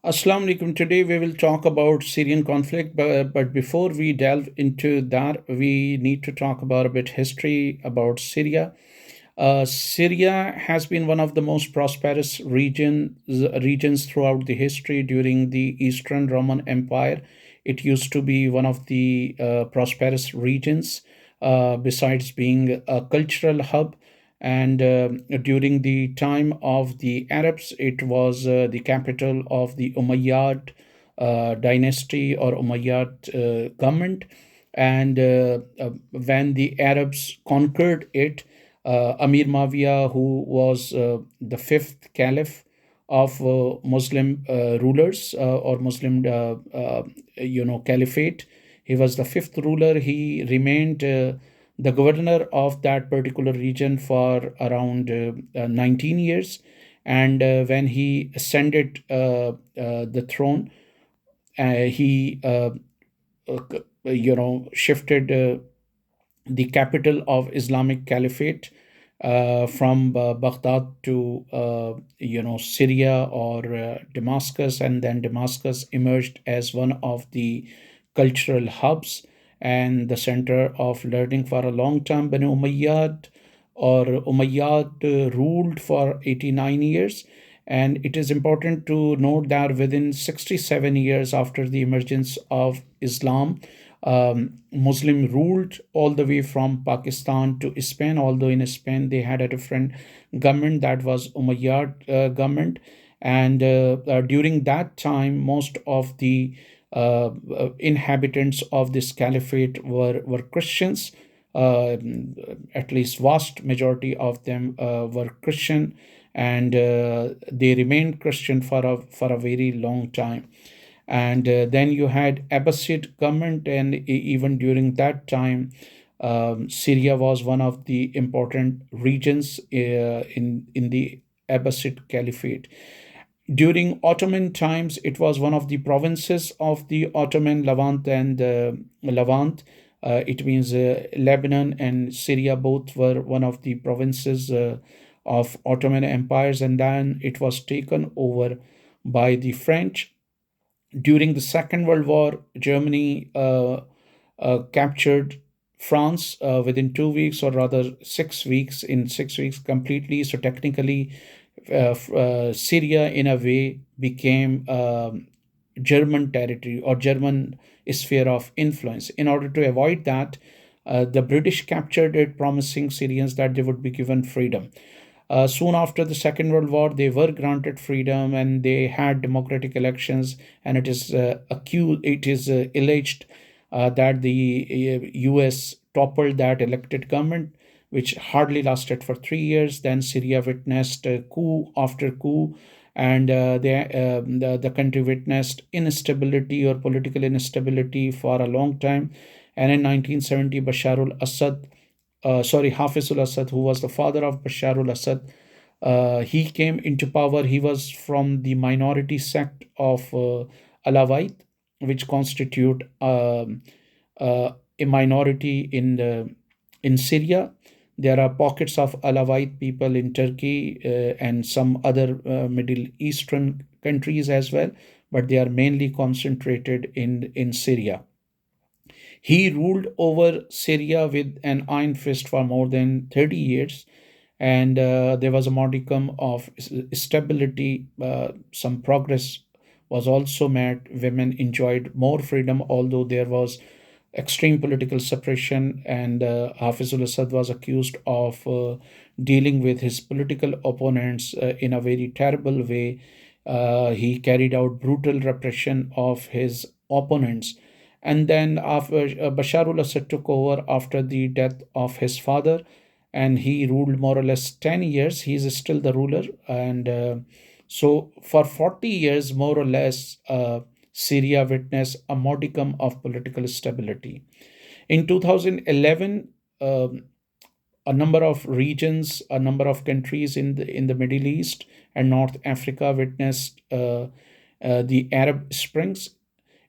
Assalamu alaikum. Today we will talk about Syrian conflict, but before we delve into that, we need to talk about a bit history about Syria. Syria has been one of the most prosperous regions throughout the history during the Eastern Roman Empire. It used to be one of the prosperous regions, besides being a cultural hub. And during the time of the Arabs, it was the capital of the Umayyad dynasty or Umayyad government. And when the Arabs conquered it, Amir Mawiya, who was the fifth caliph of Muslim rulers or Muslim, caliphate. He was the fifth ruler. He remained the governor of that particular region for around 19 years. And when he ascended the throne, he shifted the capital of Islamic Caliphate from Baghdad to Syria or Damascus, and then Damascus emerged as one of the cultural hubs and the center of learning for a long time. Banu Umayyad ruled for 89 years. And it is important to note that within 67 years after the emergence of Islam, Muslim ruled all the way from Pakistan to Spain, although in Spain they had a different government that was Umayyad government. And during that time, most of the inhabitants of this caliphate were Christians. At least vast majority of them were Christian, and they remained Christian for a very long time. And then you had Abbasid government, and even during that time, Syria was one of the important regions in the Abbasid Caliphate. During Ottoman times, it was one of the provinces of the Ottoman Levant and Levant. It means Lebanon and Syria both were one of the provinces of Ottoman empires, and then it was taken over by the French. During the Second World War, Germany captured France within 2 weeks, or rather 6 weeks, in 6 weeks completely. So technically, Syria, in a way, became German territory or German sphere of influence. In order to avoid that, the British captured it, promising Syrians that they would be given freedom. Soon after the Second World War, they were granted freedom and they had democratic elections. And it is alleged that the U.S. toppled that elected government, which hardly lasted for 3 years. Then Syria witnessed coup after coup, and the country witnessed instability or political instability for a long time. And in 1970, Hafiz al Assad, who was the father of Bashar al Assad, he came into power. He was from the minority sect of Alawite, which constitute a minority in Syria. There are pockets of Alawite people in Turkey and some other Middle Eastern countries as well, but they are mainly concentrated in Syria. He ruled over Syria with an iron fist for more than 30 years, and there was a modicum of stability. Some progress was also made. Women enjoyed more freedom, although there was extreme political suppression, and Hafizul Assad was accused of dealing with his political opponents in a very terrible way. He carried out brutal repression of his opponents. And then after Bashar al-Assad took over after the death of his father, and he ruled more or less 10 years. He is still the ruler. And so for 40 years, more or less, Syria witnessed a modicum of political stability. In 2011, a number of regions, a number of countries in the Middle East and North Africa witnessed the Arab Springs.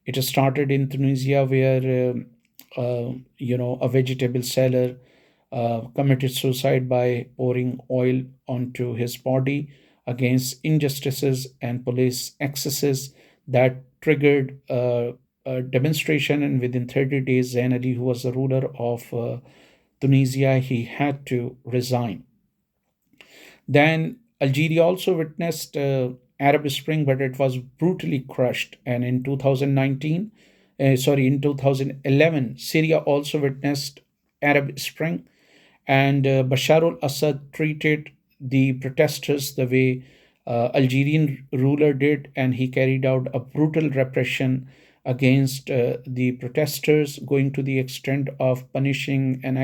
It started in Tunisia, where a vegetable seller committed suicide by pouring oil onto his body against injustices and police excesses. that triggered a demonstration, and within 30 days, Zain Ali, who was the ruler of Tunisia, he had to resign. Then Algeria also witnessed Arab Spring, but it was brutally crushed. And in 2019, in 2011, Syria also witnessed Arab Spring, and Bashar al-Assad treated the protesters the way Algerian ruler did, and he carried out a brutal repression against the protesters, going to the extent of punishing and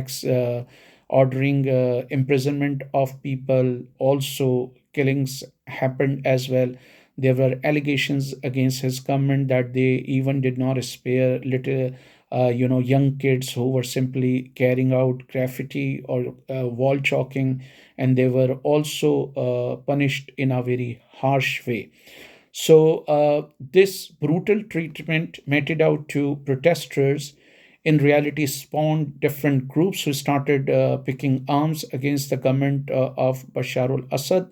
ordering imprisonment of people. Also, killings happened as well. There were allegations against his government that they even did not spare little, young kids who were simply carrying out graffiti or wall chalking, and they were also punished in a very harsh way. So, this brutal treatment meted out to protesters in reality spawned different groups who started picking arms against the government of Bashar al Assad.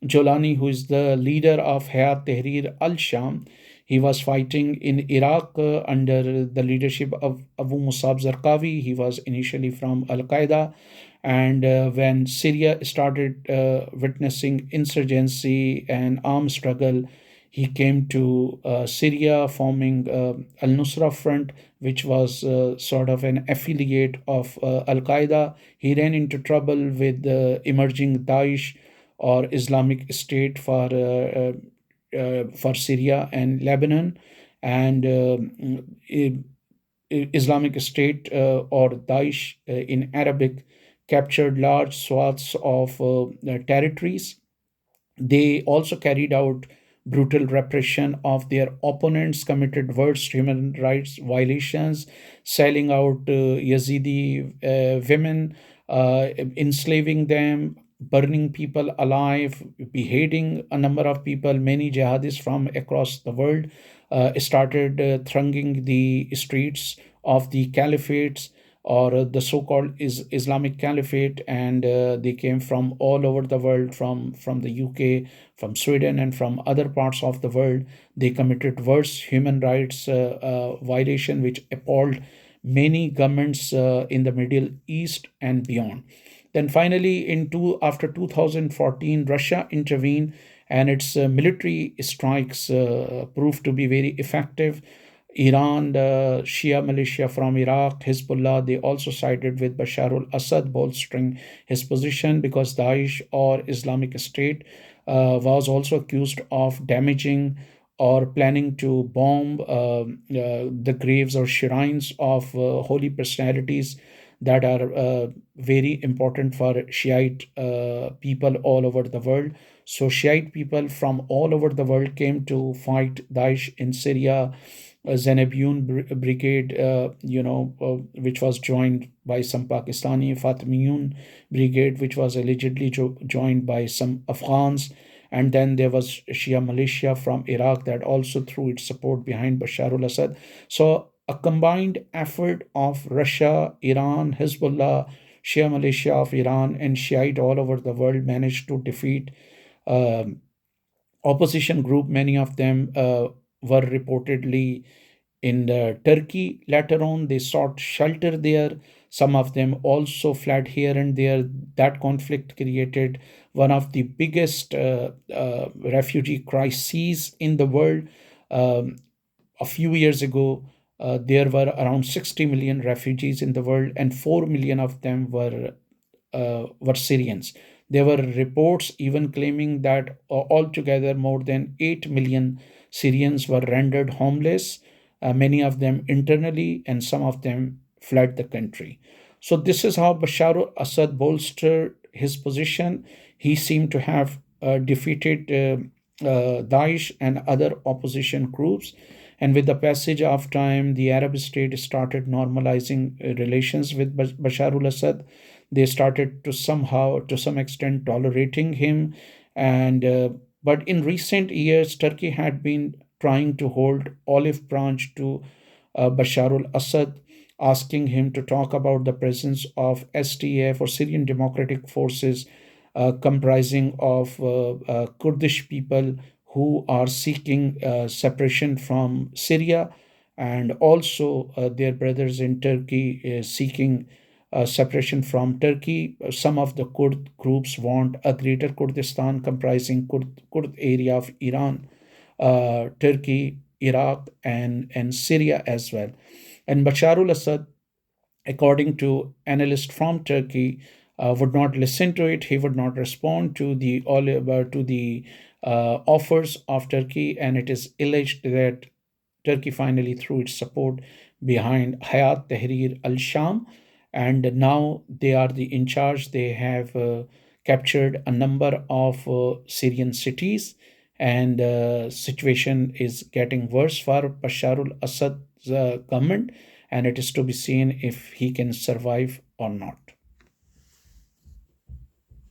Jolani, who is the leader of Hayat Tahrir al Sham, he was fighting in Iraq under the leadership of Abu Musab Zarqawi. He was initially from Al Qaeda. And when Syria started witnessing insurgency and armed struggle, he came to Syria, forming Al Nusra Front, which was sort of an affiliate of Al Qaeda. He ran into trouble with the emerging Daesh or Islamic State for Syria and Lebanon, and Islamic State or Daesh in Arabic captured large swaths of territories. They also carried out brutal repression of their opponents, committed worst human rights violations, selling out Yazidi women, enslaving them, burning people alive, beheading a number of people. Many jihadis from across the world started thronging the streets of the caliphates or the so-called Islamic Caliphate, and they came from all over the world, from the UK, from Sweden, and from other parts of the world. They committed worse human rights violation, which appalled many governments in the Middle East and beyond. Then finally, after 2014, Russia intervened, and its military strikes proved to be very effective. Iran, the Shia militia from Iraq, Hezbollah, they also sided with Bashar al Assad, bolstering his position because Daesh or Islamic State was also accused of damaging or planning to bomb the graves or shrines of holy personalities that are very important for Shiite people all over the world. So, Shiite people from all over the world came to fight Daesh in Syria. Zainabiyun brigade, which was joined by some Pakistani, Fatimiyun brigade, which was allegedly joined by some Afghans, and then there was Shia militia from Iraq that also threw its support behind Bashar al-Assad. So a combined effort of Russia, Iran, Hezbollah, Shia militia of Iran, and Shiite all over the world managed to defeat um, opposition group. Many of them were reportedly in Turkey. Later on, they sought shelter there. Some of them also fled here and there. That conflict created one of the biggest refugee crises in the world. Um, a few years ago, there were around 60 million refugees in the world, and 4 million of them were Syrians. There were reports even claiming that altogether more than 8 million Syrians were rendered homeless, many of them internally, and some of them fled the country. So, this is how Bashar al Assad bolstered his position. He seemed to have defeated Daesh and other opposition groups. And with the passage of time, the Arab state started normalizing relations with Bashar al Assad. They started to somehow, to some extent, tolerating him. And but in recent years, Turkey had been trying to hold olive branch to Bashar al-Assad, asking him to talk about the presence of SDF or Syrian Democratic Forces comprising of Kurdish people who are seeking separation from Syria, and also their brothers in Turkey is seeking separation from Turkey. Some of the Kurd groups want a greater Kurdistan comprising Kurd area of Iran, Turkey, Iraq, and Syria as well. And Bashar al Assad, according to analysts from Turkey, would not listen to it. He would not respond to the offers of Turkey, and it is alleged that Turkey finally threw its support behind Hayat Tahrir al-Sham, and now they are the in charge. They have captured a number of Syrian cities, and situation is getting worse for Bashar al-Assad's government, and it is to be seen if he can survive or not.